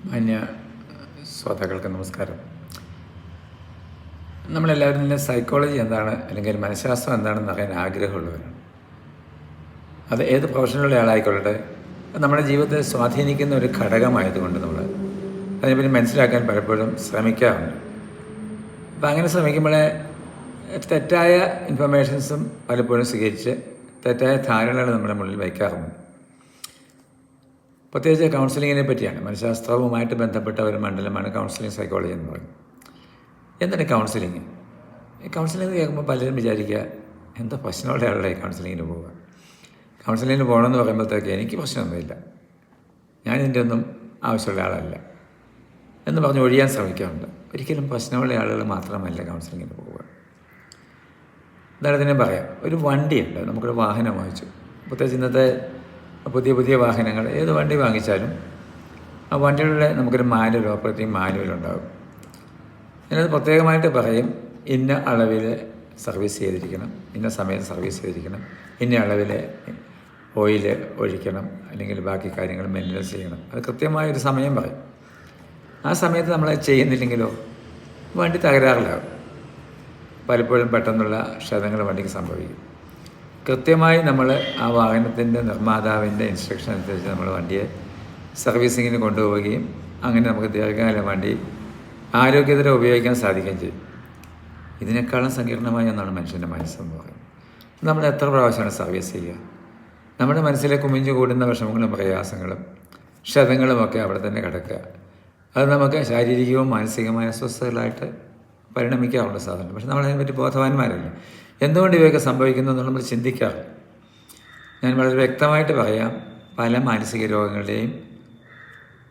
മാന്യ ശ്രോതാക്കൾക്ക് നമസ്കാരം. നമ്മളെല്ലാവരും തന്നെ സൈക്കോളജി എന്താണ് അല്ലെങ്കിൽ മനഃശാസ്ത്രം എന്താണെന്ന് അറിയാൻ ആഗ്രഹമുള്ളവരാണ്. അത് ഏത് പ്രൊഫഷനുള്ള ആളായിക്കൊള്ളട്ടെ, നമ്മുടെ ജീവിതത്തെ സ്വാധീനിക്കുന്ന ഒരു ഘടകമായതുകൊണ്ട് നമ്മൾ അതിനെപ്പറ്റി മനസ്സിലാക്കാൻ പലപ്പോഴും ശ്രമിക്കാറുണ്ട്. അപ്പം അങ്ങനെ ശ്രമിക്കുമ്പോഴേ തെറ്റായ ഇൻഫർമേഷൻസും പലപ്പോഴും സ്വീകരിച്ച് തെറ്റായ ധാരണകൾ നമ്മുടെ മുന്നിൽ വയ്ക്കാറുണ്ട്. പ്രത്യേകിച്ച് കൗൺസിലിങ്ങിനെ പറ്റിയാണ്. മനഃശാസ്ത്രവുമായിട്ട് ബന്ധപ്പെട്ട ഒരു മണ്ഡലമാണ് കൗൺസിലിംഗ് സൈക്കോളജി എന്ന് പറയുന്നത്. എന്താണ് കൗൺസിലിങ്? കൗൺസിലിംഗ് കേൾക്കുമ്പോൾ പലരും വിചാരിക്കുക, എന്താ പ്രശ്നമുള്ള ആളുടെ കൗൺസിലിങ്ങിന് പോവുക. കൗൺസിലിങ്ങിന് പോകണമെന്ന് പറയുമ്പോഴത്തേക്ക് എനിക്ക് പ്രശ്നമൊന്നുമില്ല, ഞാൻ ഇതിൻ്റെ ഒന്നും ആവശ്യമുള്ള ആളല്ല എന്ന് പറഞ്ഞ് ഒഴിയാൻ ശ്രമിക്കാറുണ്ട്. ഒരിക്കലും പ്രശ്നമുള്ള ആളുകൾ മാത്രമല്ല കൗൺസിലിങ്ങിന് പോവുക. ഉദാഹരണത്തിന് പറയാം, ഒരു വണ്ടിയുണ്ട്, നമുക്കൊരു വാഹനം വാങ്ങിച്ചു. പ്രത്യേകിച്ച് ഇന്നത്തെ പുതിയ വാഹനങ്ങൾ, ഏത് വണ്ടി വാങ്ങിച്ചാലും ആ വണ്ടിയുടെ നമുക്കൊരു മാനുവൽ, ഓപ്പറേറ്റിംഗ് മാനുവൽ ഉണ്ടാകും. അതിനകത്ത് പ്രത്യേകമായിട്ട് പറയും, ഇന്ന അളവിൽ സർവീസ് ചെയ്തിരിക്കണം, ഇന്ന സമയത്ത് സർവീസ് ചെയ്തിരിക്കണം, ഇന്ന അളവിൽ ഓയിൽ ഒഴിക്കണം, അല്ലെങ്കിൽ ബാക്കി കാര്യങ്ങൾ മെയിൻ്റനൻസ് ചെയ്യണം. അത് കൃത്യമായൊരു സമയം പറയും. ആ സമയത്ത് നമ്മൾ ചെയ്യുന്നില്ലെങ്കിലോ വണ്ടി തകരാറിലാകും. പലപ്പോഴും പെട്ടെന്നുള്ള ക്ഷതങ്ങൾ വണ്ടിക്ക് സംഭവിക്കും. കൃത്യമായി നമ്മൾ ആ വാഹനത്തിൻ്റെ നിർമ്മാതാവിൻ്റെ ഇൻസ്ട്രക്ഷൻ അനുസരിച്ച് നമ്മൾ വണ്ടിയെ സർവീസിങ്ങിന് കൊണ്ടുപോവുകയും അങ്ങനെ നമുക്ക് ദീർഘകാലം വണ്ടി ആരോഗ്യത്തിന് ഉപയോഗിക്കാൻ സാധിക്കുകയും ചെയ്യും. ഇതിനേക്കാളും സങ്കീർണമായ ഒന്നാണ് മനുഷ്യൻ്റെ മനസ്സെന്ന് പറയുന്നത്. നമ്മൾ എത്ര പ്രാവശ്യമാണ് സർവീസ് ചെയ്യുക? നമ്മുടെ മനസ്സിലെ കുമിഞ്ഞു കൂടുന്ന വിഷമങ്ങളും പ്രയാസങ്ങളും ക്ഷതങ്ങളുമൊക്കെ അവിടെ തന്നെ കിടക്കുക. അത് നമുക്ക് ശാരീരികവും മാനസികമായ അസ്വസ്ഥതകളായിട്ട് പരിണമിക്കാറുണ്ട് സാധാരണ. പക്ഷെ നമ്മളതിനെപ്പറ്റി ബോധവാന്മാരല്ല. എന്തുകൊണ്ട് ഇവയൊക്കെ സംഭവിക്കുന്നു എന്ന് നമ്മൾ ചിന്തിക്കാറ്. ഞാൻ വളരെ വ്യക്തമായിട്ട് പറയാം, പല മാനസിക രോഗങ്ങളുടെയും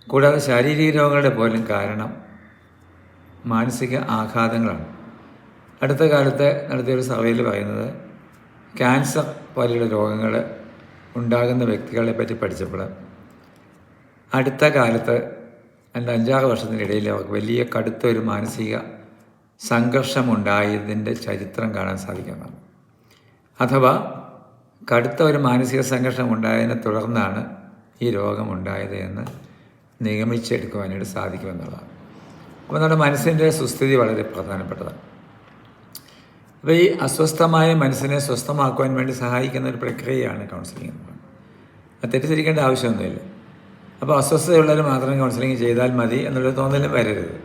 കൂടാതെ ശാരീരിക രോഗങ്ങളുടെ പോലും കാരണം മാനസിക ആഘാതങ്ങളാണ്. അടുത്ത കാലത്ത് നടത്തിയൊരു സർവേയിൽ പറയുന്നത്, ക്യാൻസർ പോലെയുള്ള രോഗങ്ങൾ ഉണ്ടാകുന്ന വ്യക്തികളെ പറ്റി പഠിച്ചപ്പോൾ അടുത്ത കാലത്ത് 5-6 വർഷത്തിനിടയിൽ അവർക്ക് വലിയ കടുത്ത ഒരു മാനസിക സംഘർഷമുണ്ടായതിൻ്റെ ചരിത്രം കാണാൻ സാധിക്കുന്നതാണ്. അഥവാ കടുത്ത ഒരു മാനസിക സംഘർഷം ഉണ്ടായതിനെ തുടർന്നാണ് ഈ രോഗമുണ്ടായത് എന്ന് നിഗമിച്ചെടുക്കുവാനായിട്ട് സാധിക്കുമെന്നുള്ളതാണ്. അപ്പോൾ നമ്മുടെ മനസ്സിൻ്റെ സുസ്ഥിതി വളരെ പ്രധാനപ്പെട്ടതാണ്. അപ്പോൾ ഈ അസ്വസ്ഥമായ മനസ്സിനെ സ്വസ്ഥമാക്കുവാൻ വേണ്ടി സഹായിക്കുന്ന ഒരു പ്രക്രിയയാണ് കൗൺസിലിംഗ് എന്ന് പറയുന്നത്. അത് തെറ്റിദ്ധരിക്കേണ്ട ആവശ്യമൊന്നുമില്ല. അപ്പോൾ അസ്വസ്ഥതയുള്ളവർ മാത്രം കൗൺസിലിംഗ് ചെയ്താൽ മതി എന്നുള്ളൊരു തോന്നലും വരരുത്.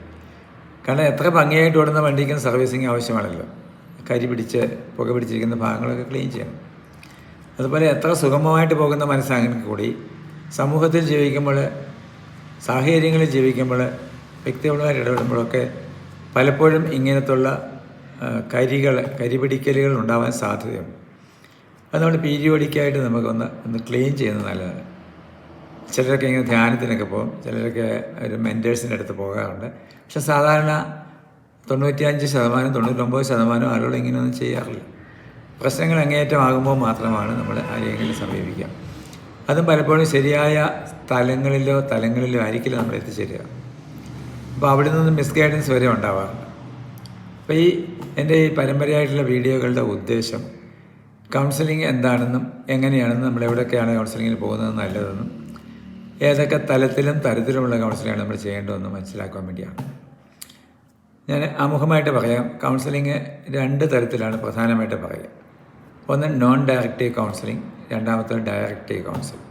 കാരണം എത്ര ഭംഗിയായിട്ട് ഓടുന്ന വണ്ടിക്കും സർവീസിങ് ആവശ്യമാണല്ലോ. കരി പിടിച്ച് പുക പിടിച്ചിരിക്കുന്ന ഭാഗങ്ങളൊക്കെ ക്ലീൻ ചെയ്യണം. അതുപോലെ എത്ര സുഗമമായിട്ട് പോകുന്ന മനസ്സാണെങ്കിൽ കൂടി സമൂഹത്തിൽ ജീവിക്കുമ്പോൾ, സാഹചര്യങ്ങളിൽ ജീവിക്കുമ്പോൾ, വ്യക്തികളുമായിട്ട് ഇടപെടുമ്പോഴൊക്കെ പലപ്പോഴും ഇങ്ങനത്തുള്ള കരിപിടിക്കലുകൾ ഉണ്ടാവാൻ സാധ്യതയുണ്ട്. അത് നമ്മൾ പീരിയോഡിക്കായിട്ട് നമുക്കൊന്ന് ക്ലീൻ ചെയ്യുന്നത് നല്ലതാണ്. ചിലരൊക്കെ ഇങ്ങനെ ധ്യാനത്തിനൊക്കെ പോകും, ചിലരൊക്കെ ഒരു മെൻറ്റേഴ്സിൻ്റെ അടുത്ത് പോകാറുണ്ട്. പക്ഷെ സാധാരണ 95%, 99% ആളുകൾ ഇങ്ങനെയൊന്നും ചെയ്യാറില്ല. പ്രശ്നങ്ങൾ അങ്ങേയറ്റമാകുമ്പോൾ മാത്രമാണ് നമ്മൾ ആരെങ്കിലും സമീപിക്കുക. അതും പലപ്പോഴും ശരിയായ തലങ്ങളിലോ ആയിരിക്കില്ല നമ്മൾ എത്തിച്ചേരുക. അപ്പോൾ അവിടെ നിന്ന് മിസ് ഗൈഡൻസ് വരെ ഉണ്ടാവാറുണ്ട്. അപ്പോൾ എൻ്റെ ഈ പരമ്പരയായിട്ടുള്ള വീഡിയോകളുടെ ഉദ്ദേശം കൗൺസിലിംഗ് എന്താണെന്നും എങ്ങനെയാണെന്നും നമ്മളെവിടെയൊക്കെയാണ് കൗൺസിലിങ്ങിന് പോകുന്നത് നല്ലതെന്നും ഏതൊക്കെ തരത്തിലുമുള്ള കൗൺസിലിംഗാണ് നമ്മൾ ചെയ്യേണ്ടതെന്ന് മനസ്സിലാക്കാൻ വേണ്ടിയാണ്. ഞാൻ ആമുഖമായിട്ട് പറയാം, കൗൺസിലിംഗ് 2 തരത്തിലാണ് പ്രധാനമായിട്ട് പറയുക. ഒന്ന് നോൺ ഡയറക്റ്റീവ് കൗൺസിലിംഗ്, രണ്ടാമത്തെ ഡയറക്റ്റീവ് കൗൺസിലിംഗ്.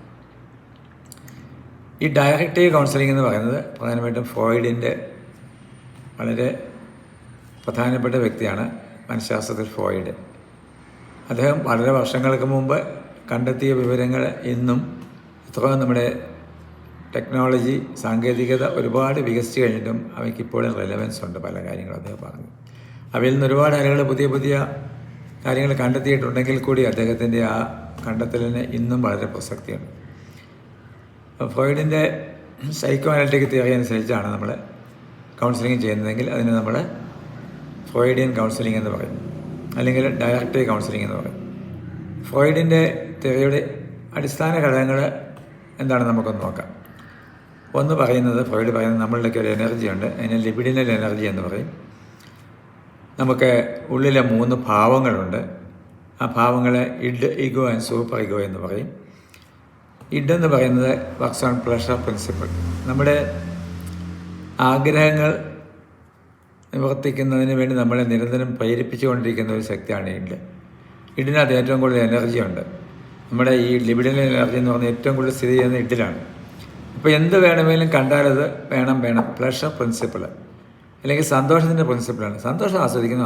ഈ ഡയറക്റ്റീവ് കൗൺസിലിംഗ് എന്ന് പറയുന്നത് പ്രധാനമായിട്ടും ഫ്രോയിഡിൻ്റെ വളരെ പ്രധാനപ്പെട്ട വ്യക്തിയാണ് മനഃശാസ്ത്രത്തിൽ ഫ്രോയിഡ്. അദ്ദേഹം വളരെ വർഷങ്ങൾക്ക് മുമ്പ് കണ്ടെത്തിയ വിവരങ്ങൾ ഇന്നും ഇത്രയും നമ്മുടെ ടെക്നോളജി, സാങ്കേതികത ഒരുപാട് വികസിച്ച് കഴിഞ്ഞിട്ടും അവയ്ക്കിപ്പോഴും റെലവൻസ് ഉണ്ട്. പല കാര്യങ്ങളും അദ്ദേഹം പറഞ്ഞു. അവയിൽ നിന്ന് ഒരുപാട് ആളുകൾ പുതിയ കാര്യങ്ങൾ കണ്ടെത്തിയിട്ടുണ്ടെങ്കിൽ കൂടി അദ്ദേഹത്തിൻ്റെ ആ കണ്ടെത്തലിന് ഇന്നും വളരെ പ്രസക്തിയുണ്ട്. ഫ്രോയിഡിൻ്റെ സൈക്കോ അനലിറ്റിക് തിയറി അനുസരിച്ചാണ് നമ്മൾ കൗൺസിലിംഗ് ചെയ്യുന്നതെങ്കിൽ അതിന് നമ്മൾ ഫ്രോയിഡിയൻ കൗൺസിലിംഗ് എന്ന് പറയും, അല്ലെങ്കിൽ ഡയറക്റ്റീവ് കൗൺസിലിംഗ് എന്ന് പറയും. ഫ്രോയിഡിൻ്റെ തിയറിയുടെ അടിസ്ഥാന ഘടകങ്ങൾ എന്താണെന്ന് നമുക്കൊന്ന് നോക്കാം. ഒന്ന് പറയുന്നത്, ഫ്രോയിഡ് പറയുന്നത് നമ്മളിലൊക്കെ ഒരു എനർജിയുണ്ട്, അതിന് ലിബിഡിനൽ എനർജി എന്ന് പറയും. നമുക്ക് ഉള്ളിലെ 3 ഭാവങ്ങളുണ്ട്. ആ ഭാവങ്ങളെ id, ego and super ego എന്ന് പറയും. ഇഡ് എന്ന് പറയുന്നത് വർക്ക്സ് ഓൺ പ്ലഷർ പ്രിൻസിപ്പിൾ. നമ്മുടെ ആഗ്രഹങ്ങൾ നിവർത്തിക്കുന്നതിന് വേണ്ടി നമ്മളെ നിരന്തരം പ്രേരിപ്പിച്ചുകൊണ്ടിരിക്കുന്ന ഒരു ശക്തിയാണ് ഇഡ്. ഇഡിനകത്ത് ഏറ്റവും കൂടുതൽ എനർജിയുണ്ട്. നമ്മുടെ ഈ ലിബിഡിനൽ എനർജി എന്ന് പറഞ്ഞാൽ ഏറ്റവും കൂടുതൽ സ്ഥിതി ചെയ്യുന്ന ഇഡിലാണ്. അപ്പോൾ എന്ത് വേണമെങ്കിലും കണ്ടാലത് വേണം. പ്ലഷർ പ്രിൻസിപ്പിൾ അല്ലെങ്കിൽ സന്തോഷത്തിൻ്റെ പ്രിൻസിപ്പിളാണ്. സന്തോഷം ആസ്വദിക്കുന്നു.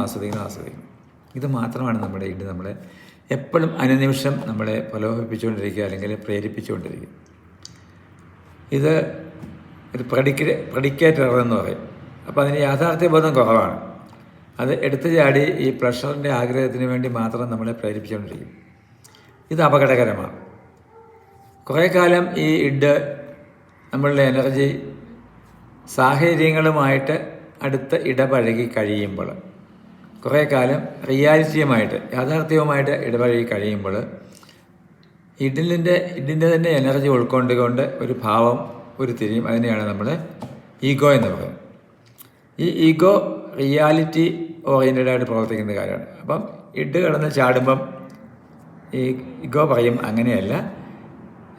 ഇത് മാത്രമാണ് നമ്മുടെ ഇഡ് നമ്മളെ എപ്പോഴും അനുനിമിഷം നമ്മളെ പ്രലോഭിപ്പിച്ചുകൊണ്ടിരിക്കുക അല്ലെങ്കിൽ പ്രേരിപ്പിച്ചുകൊണ്ടിരിക്കുക. ഇത് ഒരു പ്രഡിക്കേറ്റർ എന്ന് പറയും. അപ്പോൾ അതിന് യാഥാർത്ഥ്യബോധം കുറവാണ്. അത് എടുത്തു ചാടി ഈ പ്ലഷറിൻ്റെ ആഗ്രഹത്തിന് വേണ്ടി മാത്രം നമ്മളെ പ്രേരിപ്പിച്ചുകൊണ്ടിരിക്കും. ഇത് അപകടകരമാണ്. കുറേ കാലം ഈ ഇഡ് നമ്മളുടെ എനർജി സാഹചര്യങ്ങളുമായിട്ട് അടുത്ത് ഇടപഴകി കഴിയുമ്പോൾ, കുറേ കാലം റിയാലിറ്റിയുമായിട്ട് യാഥാർത്ഥ്യവുമായിട്ട് ഇടപഴകി കഴിയുമ്പോൾ ഇഡിൻ്റെ തന്നെ എനർജി ഉൾക്കൊണ്ടുകൊണ്ട് ഒരു ഭാവം ഉരുത്തിരിയും. അതിനെയാണ് നമ്മൾ ഈഗോ എന്ന് പറയുന്നത്. ഈ ഈഗോ റിയാലിറ്റി ഓറിയൻറ്റഡായിട്ട് പ്രവർത്തിക്കുന്ന കാര്യമാണ്. അപ്പം ഇഡ് കിടന്ന് ചാടുമ്പം ഈ ഈഗോ പറയും അങ്ങനെയല്ല,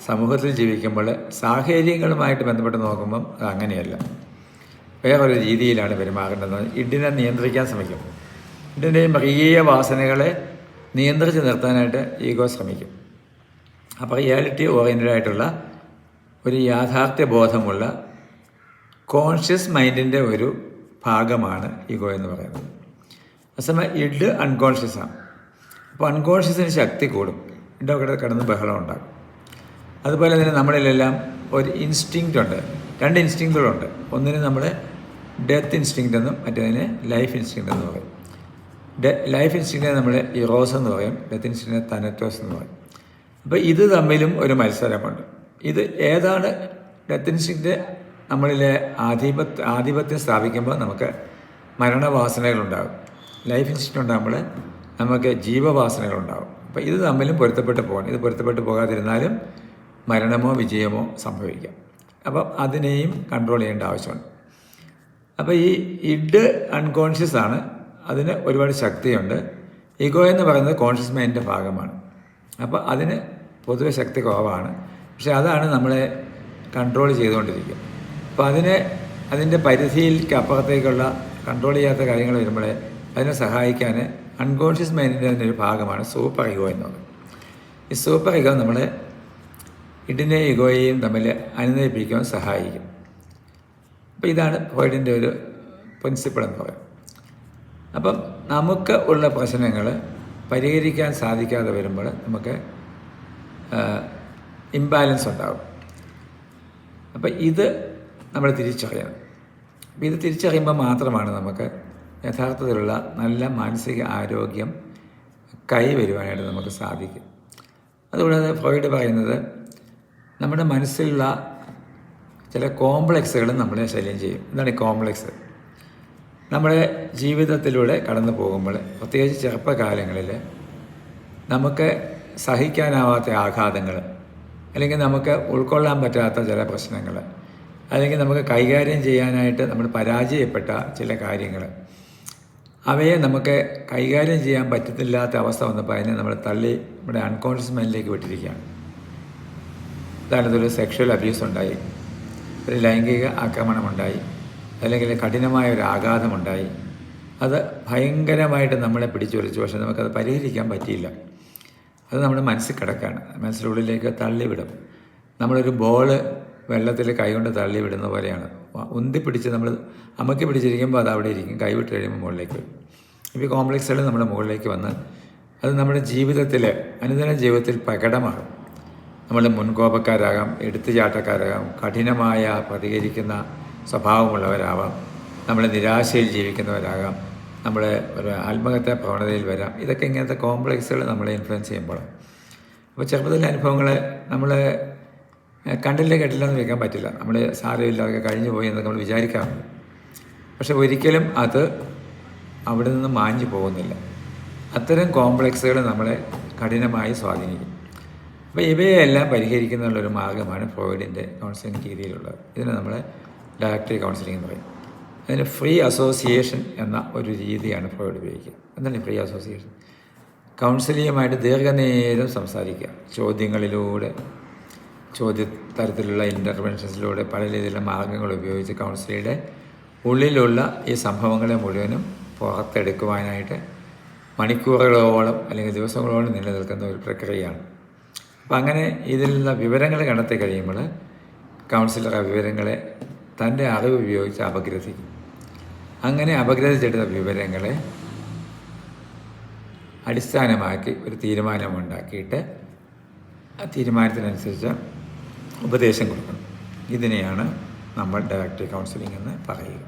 സമൂഹത്തിൽ ജീവിക്കുമ്പോൾ സാഹചര്യങ്ങളുമായിട്ട് ബന്ധപ്പെട്ട് നോക്കുമ്പം അത് അങ്ങനെയല്ല, വേറൊരു രീതിയിലാണ് പെരുമാറേണ്ടതെന്ന് ഇഡിനെ നിയന്ത്രിക്കാൻ ശ്രമിക്കും. ഇഡിൻ്റെ മൃഗീയ വാസനകളെ നിയന്ത്രിച്ച് നിർത്താനായിട്ട് ഈഗോ ശ്രമിക്കും. അപ്പോൾ റിയാലിറ്റി ഓറിയൻറ്റഡായിട്ടുള്ള ഒരു യാഥാർത്ഥ്യ ബോധമുള്ള കോൺഷ്യസ് മൈൻഡിൻ്റെ ഒരു ഭാഗമാണ് ഈഗോ എന്ന് പറയുന്നത്. അതേസമയം ഇഡ് അൺകോൺഷ്യസ് ആണ്. അപ്പോൾ അൺകോൺഷ്യസിന് ശക്തി കൂടും. ഇഡൊക്കെ കിടന്ന് ബഹളം ഉണ്ടാകും. അതുപോലെ തന്നെ നമ്മളിലെല്ലാം ഒരു ഇൻസ്റ്റിങ്ക്റ്റ് ഉണ്ട്. 2 ഇൻസ്റ്റിങ്ക്റ്റുകളുണ്ട്. ഒന്നിന് നമ്മൾ ഡെത്ത് ഇൻസ്റ്റിങ്ക്റ്റ് എന്നും മറ്റേതിന് ലൈഫ് ഇൻസ്റ്റിങ്ക്റ്റ് എന്ന് പറയും. ലൈഫ് ഇൻസ്റ്റിങ്ക്റ്റിനെ നമ്മൾ ഇറോസ് എന്ന് പറയും, ഡെത്ത് ഇൻസ്റ്റിങ്ക്റ്റിനെ തനറ്റോസ് എന്ന് പറയും. അപ്പോൾ ഇത് തമ്മിലും ഒരു മത്സരമുണ്ട്. ഇത് ഏതാണ് ഡെത്ത് ഇൻസ്റ്റിങ്ക്റ്റ് നമ്മളിലെ ആധിപത്യം സ്ഥാപിക്കുമ്പോൾ നമുക്ക് മരണവാസനകളുണ്ടാകും. ലൈഫ് ഇൻസ്റ്റിങ്ക്റ്റ് ഉണ്ടാകുമ്പോൾ നമുക്ക് ജീവവാസനകളുണ്ടാകും. അപ്പോൾ ഇത് തമ്മിലും പൊരുത്തപ്പെട്ട് പോകണം. ഇത് പൊരുത്തപ്പെട്ട് പോകാതിരുന്നാലും മരണമോ വിജയമോ സംഭവിക്കാം. അപ്പം അതിനെയും കൺട്രോൾ ചെയ്യേണ്ട ആവശ്യമുണ്ട്. അപ്പോൾ ഈ ഇഡ് അൺകോൺഷ്യസ് ആണ്. അതിന് ഒരുപാട് ശക്തിയുണ്ട്. ഈഗോ എന്ന് പറയുന്നത് കോൺഷ്യസ് മൈൻഡിൻ്റെ ഭാഗമാണ്. അപ്പോൾ അതിന് പൊതുവെ ശക്തി കുറവാണ്. പക്ഷെ അതാണ് നമ്മളെ കൺട്രോൾ ചെയ്തുകൊണ്ടിരിക്കുക. അപ്പോൾ അതിൻ്റെ പരിധിയിലേക്ക് അപ്പുറത്തേക്കുള്ള കൺട്രോൾ ചെയ്യാത്ത കാര്യങ്ങൾ വരുമ്പോഴേ അതിനെ സഹായിക്കാൻ അൺകോൺഷ്യസ് മൈൻഡിൻ്റെ തന്നെ ഒരു ഭാഗമാണ് സൂപ്പർ ഈഗോ എന്ന് പറയുന്നത്. ഈ സൂപ്പർ ഈഗോ നമ്മളെ ഇഡിനെ ഈഗോയെയും തമ്മിൽ അനുനയിപ്പിക്കാൻ സഹായിക്കും. അപ്പോൾ ഇതാണ് ഫ്രോയിഡിൻ്റെ ഒരു പ്രിൻസിപ്പിൾ എന്ന് പറയുന്നത്. അപ്പം നമുക്ക് ഉള്ള പ്രശ്നങ്ങൾ പരിഹരിക്കാൻ സാധിക്കാതെ വരുമ്പോൾ നമുക്ക് ഇംബാലൻസ് ഉണ്ടാകും. അപ്പം ഇത് നമ്മൾ തിരിച്ചറിയണം. അപ്പം ഇത് തിരിച്ചറിയുമ്പോൾ മാത്രമാണ് നമുക്ക് യഥാർത്ഥത്തിലുള്ള നല്ല മാനസിക ആരോഗ്യം കൈവരുവാനായിട്ട് നമുക്ക് സാധിക്കും. അതുകൂടാതെ ഫ്രോയിഡ് പറയുന്നത് നമ്മുടെ മനസ്സിലുള്ള ചില കോംപ്ലക്സുകളും നമ്മളെ ശല്യം ചെയ്യും. എന്താണ് ഈ കോംപ്ലക്സ്? നമ്മുടെ ജീവിതത്തിലൂടെ കടന്നു പോകുമ്പോൾ, പ്രത്യേകിച്ച് ചെറുപ്പകാലങ്ങളിൽ നമുക്ക് സഹിക്കാനാവാത്ത ആഘാതങ്ങൾ, അല്ലെങ്കിൽ നമുക്ക് ഉൾക്കൊള്ളാൻ പറ്റാത്ത ചില പ്രശ്നങ്ങൾ, അല്ലെങ്കിൽ നമുക്ക് കൈകാര്യം ചെയ്യാനായിട്ട് നമ്മൾ പരാജയപ്പെട്ട ചില കാര്യങ്ങൾ, അവയെ നമുക്ക് കൈകാര്യം ചെയ്യാൻ പറ്റത്തില്ലാത്ത അവസ്ഥ വന്നപ്പോൾ അതിനെ നമ്മൾ തള്ളി നമ്മുടെ അൺകോൺഷ്യസ് മൈൻഡിലേക്ക് വിട്ടിരിക്കുകയാണ്. ഉദാഹരണത്തിന് ഒരു സെക്ഷൽ അബ്യൂസ് ഉണ്ടായി, ഒരു ലൈംഗിക ആക്രമണമുണ്ടായി, അല്ലെങ്കിൽ കഠിനമായ ഒരു ആഘാതമുണ്ടായി. അത് ഭയങ്കരമായിട്ട് നമ്മളെ പിടിച്ചു വലിച്ചു. പക്ഷേ നമുക്കത് പരിഹരിക്കാൻ പറ്റിയില്ല. അത് നമ്മുടെ മനസ്സിൽ കിടക്കുകയാണ്. മനസ്സിനുള്ളിലേക്ക് തള്ളിവിടും. നമ്മളൊരു ബോള് വെള്ളത്തിൽ കൈകൊണ്ട് തള്ളിവിടുന്ന പോലെയാണ്. ഉന്തിപ്പിടിച്ച് നമ്മൾ അമക്കി പിടിച്ചിരിക്കുമ്പോൾ അത് അവിടെ ഇരിക്കും, കൈവിട്ട് കഴിയുമ്പോൾ മുകളിലേക്ക് വരും. ഇപ്പോൾ ഈ കോംപ്ലക്സുകൾ നമ്മുടെ മുകളിലേക്ക് വന്ന് അത് നമ്മുടെ ജീവിതത്തിൽ, അനുദിന ജീവിതത്തിൽ പ്രകടമാകും. നമ്മൾ മുൻകോപക്കാരാകാം, എടുത്തുചാട്ടക്കാരാകാം, കഠിനമായ പ്രതികരിക്കുന്ന സ്വഭാവമുള്ളവരാവാം, നമ്മൾ നിരാശയിൽ ജീവിക്കുന്നവരാകാം, നമ്മൾ ഒരു ആത്മഹത്യാ പ്രവണതയിൽ വരാം. ഇതൊക്കെ ഇങ്ങനത്തെ കോംപ്ലക്സുകൾ നമ്മളെ ഇൻഫ്ലുവൻസ് ചെയ്യുമ്പോഴാണ്. അപ്പോൾ ചെറുപ്പത്തിലെ അനുഭവങ്ങൾ നമ്മൾ കണ്ടില്ല കേട്ടില്ല എന്ന് വെക്കാൻ പറ്റില്ല. നമ്മൾ സാരമില്ല, അതൊക്കെ കഴിഞ്ഞു പോയി എന്നൊക്കെ നമ്മൾ വിചാരിക്കാറുണ്ട്. പക്ഷെ ഒരിക്കലും അത് അവിടെ നിന്ന് മാഞ്ഞു പോകുന്നില്ല. അത്തരം കോംപ്ലക്സുകൾ നമ്മളെ കഠിനമായി സ്വാധീനിക്കും. അപ്പോൾ ഇവയെല്ലാം പരിഹരിക്കുന്നുള്ളൊരു മാർഗ്ഗമാണ് ഫ്രോയിഡിൻ്റെ കൗൺസിലിംഗ് രീതിയിലുള്ളത്. ഇതിന് നമ്മൾ ഡയറക്റ്റീവ് കൗൺസിലിംഗ് എന്ന് പറയും. അതിന് ഫ്രീ അസോസിയേഷൻ എന്ന ഒരു രീതിയാണ് ഫ്രോയിഡ് ഉപയോഗിക്കുക. എന്താണ് ഫ്രീ അസോസിയേഷൻ? കൗൺസിലിങ്ങുമായിട്ട് ദീർഘനേരം സംസാരിക്കുക, ചോദ്യങ്ങളിലൂടെ തരത്തിലുള്ള ഇൻ്റർവെൻഷൻസിലൂടെ പല രീതിയിലുള്ള മാർഗ്ഗങ്ങൾ ഉപയോഗിച്ച് കൗൺസിലിയുടെ ഉള്ളിലുള്ള ഈ സംഭവങ്ങളെ മുഴുവനും പുറത്തെടുക്കുവാനായിട്ട് മണിക്കൂറുകളോളം അല്ലെങ്കിൽ ദിവസങ്ങളോളം നിലനിൽക്കുന്ന ഒരു പ്രക്രിയയാണ്. അപ്പം അങ്ങനെ ഇതിലുള്ള വിവരങ്ങൾ കണ്ടെത്തി കഴിയുമ്പോൾ കൗൺസിലർ ആ വിവരങ്ങളെ തൻ്റെ അറിവ് ഉപയോഗിച്ച് അപഗ്രഥിക്കും. അങ്ങനെ അപഗ്രഥിച്ചെടുത്ത വിവരങ്ങളെ അടിസ്ഥാനമാക്കി ഒരു തീരുമാനമുണ്ടാക്കിയിട്ട് ആ തീരുമാനത്തിനനുസരിച്ച് ഉപദേശം കൊടുക്കണം. ഇതിനെയാണ് നമ്മൾ ഡയറക്റ്റ് കൗൺസിലിംഗ് എന്ന് പറയുക.